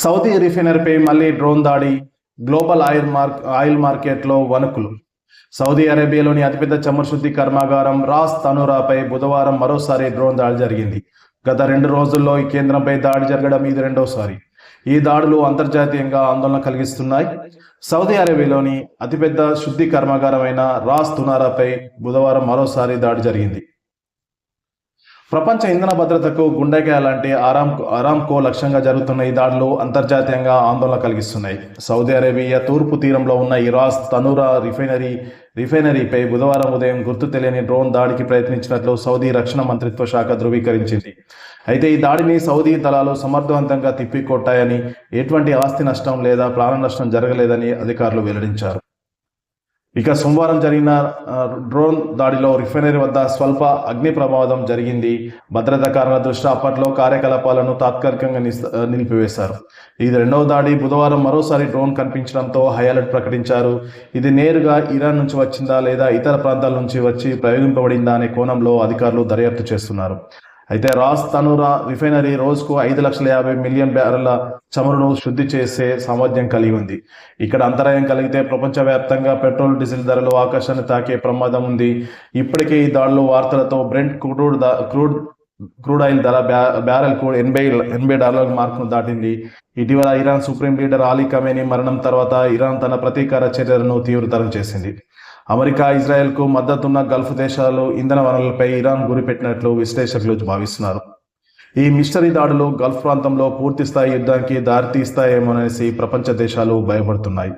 Saudi రిఫైనరీపై మళ్లీ drone దాడి, global oil మార్కెట్లో వణుకులు. సౌదీ అరేబియాలోని అతిపెద్ద చమురు శుద్ధి కర్మాగారం రాస్ తనూరాపై బుధవారం మరోసారి డ్రోన్ దాడి జరిగింది. గత 2 రోజుల్లో ఈ కేంద్రంపై దాడి జరగడం ఇది రెండోసారి. ఈ దాడులు అంతర్జాతీయంగా ఆందోళన కలిగిస్తున్నాయి. సౌదీ అరేబియాలోని అతిపెద్ద శుద్ధి కర్మాగారమైన రాస్ తునారాపై బుధవారం మరోసారి దాడి జరిగింది. ప్రపంచ ఇంధన భద్రతకు గుండెకాయ లాంటి ఆరాంకో లక్ష్యంగా జరుగుతున్న ఈ దాడులు అంతర్జాతీయంగా ఆందోళన కలిగిస్తున్నాయి. సౌదీ అరేబియా తూర్పు తీరంలో ఉన్న ఈ రాస్ తనూరా రిఫైనరీపై బుధవారం ఉదయం గుర్తు తెలియని డ్రోన్ దాడికి ప్రయత్నించినట్లు సౌదీ రక్షణ మంత్రిత్వ శాఖ ధృవీకరించింది. అయితే ఈ దాడిని సౌదీ దళాలు సమర్థవంతంగా తిప్పికొట్టాయని, ఎటువంటి ఆస్తి నష్టం లేదా ప్రాణ నష్టం జరగలేదని అధికారులు వెల్లడించారు. ఇక సోమవారం జరిగిన డ్రోన్ దాడిలో రిఫైనరీ వద్ద స్వల్ప అగ్ని ప్రమాదం జరిగింది. భద్రతా కారణాల దృష్ట్యా అప్పట్లో కార్యకలాపాలను తాత్కాలికంగా నిలిపివేశారు. ఇది రెండవ దాడి. బుధవారం మరోసారి డ్రోన్ కనిపించడంతో హై అలర్ట్ ప్రకటించారు. ఇది నేరుగా ఇరాన్ నుంచి వచ్చిందా లేదా ఇతర ప్రాంతాల నుంచి వచ్చి ప్రయోగింపబడిందా అనే కోణంలో అధికారులు దర్యాప్తు చేస్తున్నారు. అయితే రాస్ తనూరా రిఫైనరీ రోజుకు 5,50 మిలియన్ బ్యారెళ్ల చమురును శుద్ధి చేసే సామర్థ్యం కలిగి ఉంది. ఇక్కడ అంతరాయం కలిగితే ప్రపంచవ్యాప్తంగా పెట్రోల్, డీజిల్ ధరలు ఆకాశాన్ని తాకే ప్రమాదం ఉంది. ఇప్పటికే ఈ దాడులు వార్తలతో బ్రెంట్ క్రూడ్ ఆయిల్ ధర బ్యారెల్కు $80 మార్కును దాటింది. ఇటీవల Iran supreme leader Ali Khamenei మరణం తర్వాత ఇరాన్ తన ప్రతీకార చర్యలను తీవ్రతరం చేసింది. అమెరికా, ఇజ్రాయెల్కు మద్దతున్న గల్ఫ్ దేశాలు ఇంధన వనరులపై ఇరాన్ గురిపెట్టినట్లు విశ్లేషకులు భావిస్తున్నారు. ఈ మిస్టరీ దాడులు గల్ఫ్ ప్రాంతంలో పూర్తిస్థాయి యుద్ధానికి దారితీస్తాయేమోననేసి ప్రపంచ దేశాలు భయపడుతున్నాయి.